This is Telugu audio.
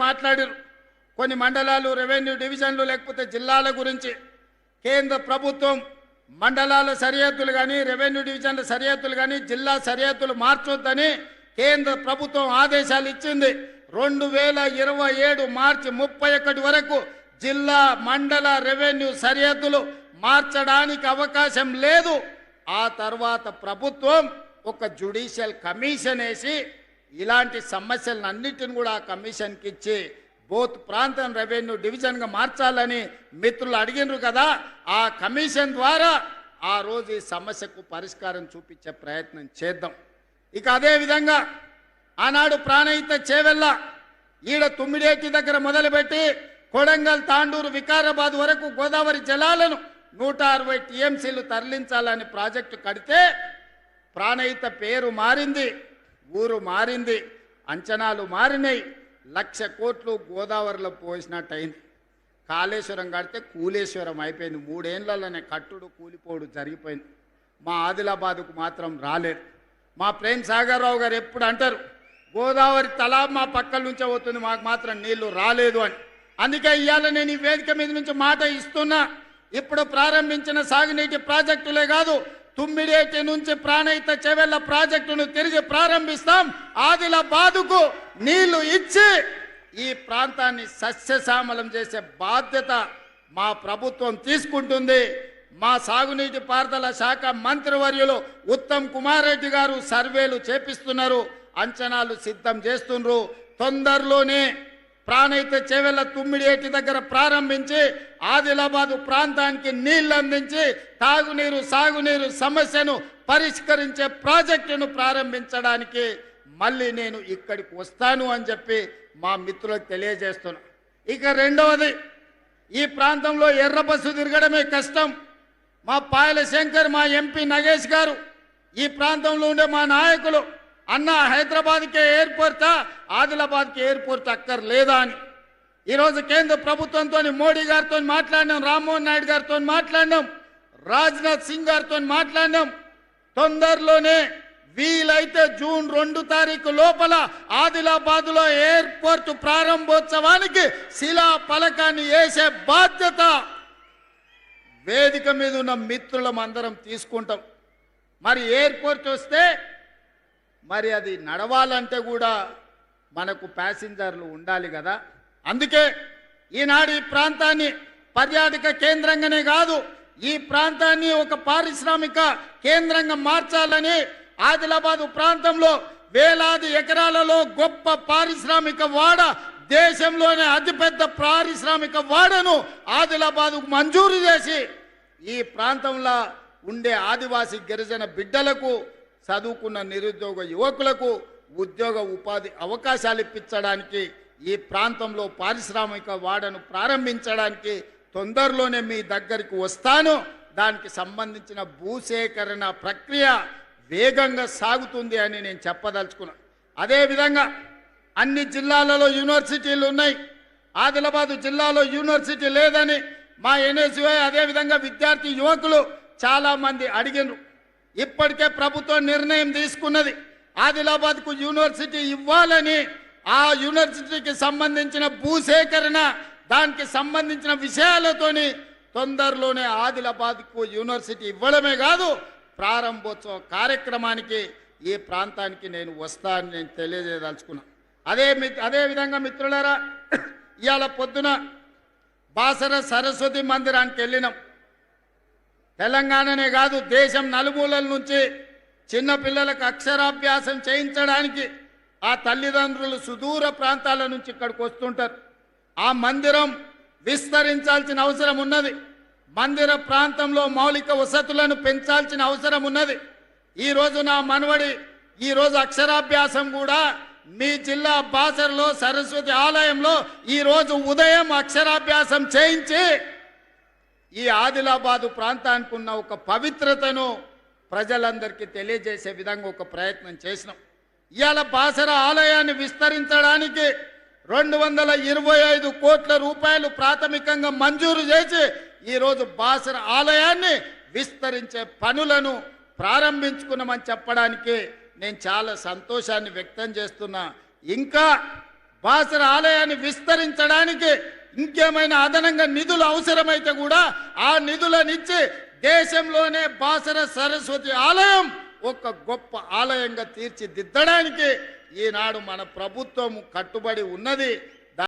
మాట్లాడారు. కొన్ని మండలాలు, రెవెన్యూ డివిజన్లు లేకపోతే జిల్లాల గురించి కేంద్ర ప్రభుత్వం మండలాల సరిహద్దులు కానీ, రెవెన్యూ డివిజన్ల సరిహద్దులు కానీ, జిల్లా సరిహద్దులు మార్చొద్దని కేంద్ర ప్రభుత్వం ఆదేశాలు ఇచ్చింది. 2027 మార్చి 31 వరకు జిల్లా, మండల, రెవెన్యూ సరిహద్దులు మార్చడానికి అవకాశం లేదు. ఆ తర్వాత ప్రభుత్వం ఒక జ్యుడిషియల్ కమిషన్ వేసి ఇలాంటి సమస్యలన్నిటిని కూడా ఆ కమిషన్కి ఇచ్చి బోత్ ప్రాంతం రెవెన్యూ డివిజన్గా మార్చాలని మిత్రులు అడిగినారు కదా. ఆ కమిషన్ ద్వారా ఆ రోజు ఈ సమస్యకు పరిష్కారం చూపించే ప్రయత్నం చేద్దాం. ఇక అదేవిధంగా ఆనాడు ప్రాణహిత చేవెళ్ళ ఈడ తుమ్మిడేటి దగ్గర మొదలుపెట్టి కొడంగల్, తాండూరు, వికారాబాద్ వరకు గోదావరి జలాలను 160 టీఎంసీలు తరలించాలని ప్రాజెక్టు కడితే ప్రాణహిత పేరు మారింది, ఊరు మారింది, అంచనాలు మారినాయి. 1,00,000 కోట్లు గోదావరిలో పోసినట్టయింది. కాళేశ్వరం కడితే కూలేశ్వరం అయిపోయింది. 3 ఏళ్లలోనే కట్టుడు కూలిపోడు జరిగిపోయింది. మా ఆదిలాబాదుకు మాత్రం రాలేదు. మా ప్రేమ్ సాగర్ రావు గారు ఎప్పుడు అంటారు, గోదావరి తలా మా పక్కల నుంచే పోతుంది, మాకు మాత్రం నీళ్లు రాలేదు అని. అందుకే ఇవాళ నేను ఈ వేదిక మీద నుంచి మాట ఇస్తున్నా. ఇప్పుడు ప్రారంభించిన సాగునీటి ప్రాజెక్టులే కాదు, తుమ్మిడేటి నుంచి ప్రాణహిత చేవెళ్ళ ప్రాజెక్టును తిరిగి ప్రారంభిస్తాం. ఆదిలాబాదుకు నీళ్లు ఇచ్చి ఈ ప్రాంతాన్ని సస్యశ్యామలం చేసే బాధ్యత మా ప్రభుత్వం తీసుకుంటుంది. మా సాగునీటి పారుదల శాఖ మంత్రివర్యులు ఉత్తమ్ కుమార్ రెడ్డి గారు సర్వేలు చేపిస్తున్నారు, అంచనాలు సిద్ధం చేస్తున్నారు. తొందరలోనే ప్రాణహిత చేవెళ్ళ తుమ్మిడేటి దగ్గర ప్రారంభించి ఆదిలాబాదు ప్రాంతానికి నీళ్లు అందించి తాగునీరు, సాగునీరు సమస్యను పరిష్కరించే ప్రాజెక్టును ప్రారంభించడానికి మళ్ళీ నేను ఇక్కడికి వస్తాను అని చెప్పి మా మిత్రులకు తెలియజేస్తున్నా. ఇక రెండవది, ఈ ప్రాంతంలో ఎర్ర బస్సు తిరగడమే కష్టం. మా పాయల శంకర్, మా ఎంపీ నగేష్ గారు, ఈ ప్రాంతంలో ఉండే మా నాయకులు, అన్న హైదరాబాద్కే ఎయిర్పోర్టా, ఆదిలాబాద్కి ఎయిర్పోర్ట్ అక్కర్లేదా అని ఈరోజు కేంద్ర ప్రభుత్వంతో, మోడీ గారితో మాట్లాడినాం, రామ్మోహన్ నాయుడు గారితో మాట్లాడినాం, రాజ్నాథ్ సింగ్ గారితో మాట్లాడినాం. తొందరలోనే వీలైతే జూన్ 2 తారీఖు లోపల ఆదిలాబాద్లో ఎయిర్పోర్ట్ ప్రారంభోత్సవానికి శిలా పలకాన్ని వేసే బాధ్యత వేదిక మీద ఉన్న మిత్రులం అందరం తీసుకుంటాం. మరి ఎయిర్పోర్ట్ వస్తే మరి అది నడవాలంటే కూడా మనకు ప్యాసింజర్లు ఉండాలి కదా. అందుకే ఈనాడు ఈ ప్రాంతాన్ని పర్యాటక కేంద్రంగానే కాదు, ఈ ప్రాంతాన్ని ఒక పారిశ్రామిక కేంద్రంగా మార్చాలని ఆదిలాబాదు ప్రాంతంలో వేలాది ఎకరాలలో గొప్ప పారిశ్రామిక వాడ, దేశంలోనే అతిపెద్ద పారిశ్రామిక వాడను ఆదిలాబాదుకు మంజూరు చేసి ఈ ప్రాంతంలో ఉండే ఆదివాసీ గిరిజన బిడ్డలకు, చదువుకున్న నిరుద్యోగ యువకులకు ఉద్యోగ ఉపాధి అవకాశాలు ఇప్పించడానికి, ఈ ప్రాంతంలో పారిశ్రామిక వాడను ప్రారంభించడానికి తొందరలోనే మీ దగ్గరికి వస్తాను. దానికి సంబంధించిన భూసేకరణ ప్రక్రియ వేగంగా సాగుతుంది అని నేను చెప్పదలుచుకున్నాను. అదేవిధంగా అన్ని జిల్లాలలో యూనివర్సిటీలు ఉన్నాయి, ఆదిలాబాదు జిల్లాలో యూనివర్సిటీ లేదని మా ఎన్ఎస్యుఐ అదేవిధంగా విద్యార్థి యువకులు చాలామంది అడిగినారు. ఇప్పటికే ప్రభుత్వం నిర్ణయం తీసుకున్నది, ఆదిలాబాద్కు యూనివర్సిటీ ఇవ్వాలని. ఆ యూనివర్సిటీకి సంబంధించిన భూసేకరణ, దానికి సంబంధించిన విషయాలతోని తొందరలోనే ఆదిలాబాద్కు యూనివర్సిటీ ఇవ్వడమే కాదు, ప్రారంభోత్సవ కార్యక్రమానికి ఈ ప్రాంతానికి నేను వస్తానని నేను తెలియజేయదలుచుకున్నా. అదేవిధంగా మిత్రులారా, ఇవాళ పొద్దున బాసర సరస్వతి మందిరానికి వెళ్ళినాం. తెలంగాణనే కాదు, దేశం నలుమూలల నుంచి చిన్నపిల్లలకు అక్షరాభ్యాసం చేయించడానికి ఆ తల్లిదండ్రులు సుదూర ప్రాంతాల నుంచి ఇక్కడికి వస్తుంటారు. ఆ మందిరం విస్తరించాల్సిన అవసరం ఉన్నది. మందిర ప్రాంతంలో మౌలిక వసతులను పెంచాల్సిన అవసరం ఉన్నది. ఈరోజు నా మనవడి ఈరోజు అక్షరాభ్యాసం కూడా మీ జిల్లా బాసరలో సరస్వతి ఆలయంలో ఈరోజు ఉదయం అక్షరాభ్యాసం చేయించి ఈ ఆదిలాబాదు ప్రాంతానికి ఉన్న ఒక పవిత్రతను ప్రజలందరికీ తెలియజేసే విధంగా ఒక ప్రయత్నం చేసినాం. ఇవాళ బాసర ఆలయాన్ని విస్తరించడానికి 225 కోట్ల రూపాయలు ప్రాథమికంగా మంజూరు చేసి ఈరోజు బాసర ఆలయాన్ని విస్తరించే పనులను ప్రారంభించుకున్నామని చెప్పడానికి నేను చాలా సంతోషాన్ని వ్యక్తం చేస్తున్నా. ఇంకా బాసర ఆలయాన్ని విస్తరించడానికి ఇంకేమైనా అదనంగా నిధులు అవసరమైతే కూడా ఆ నిధులనిచ్చి దేశంలోనే బాసర సరస్వతి ఆలయం ఒక గొప్ప ఆలయంగా తీర్చిదిద్దడానికి ఈనాడు మన ప్రభుత్వం కట్టుబడి ఉన్నది.